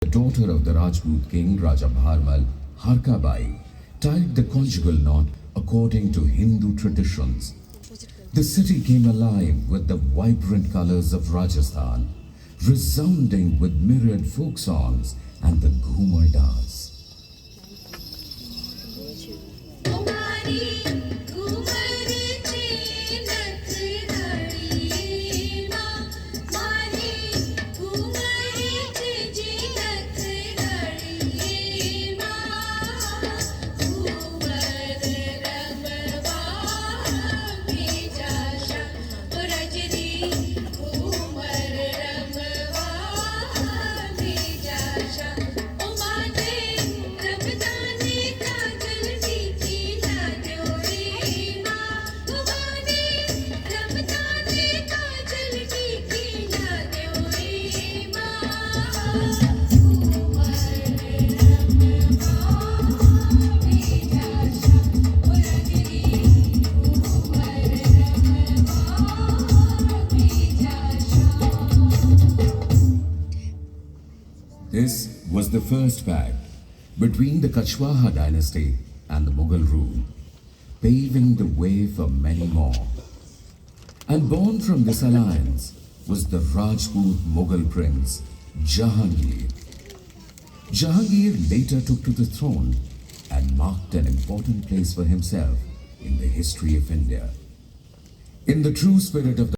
The daughter of the Rajput king Raja Bharmal, Harkabai, tied the conjugal knot according to Hindu traditions. The city came alive with the vibrant colors of Rajasthan, resounding with myriad folk songs and the Ghumar dance. This was the first pact between the Kachwaha dynasty and the Mughal rule, paving the way for many more. And born from this alliance was the Rajput Mughal prince Jahangir. Jahangir later took to the throne and marked an important place for himself in the history of India. In the true spirit of the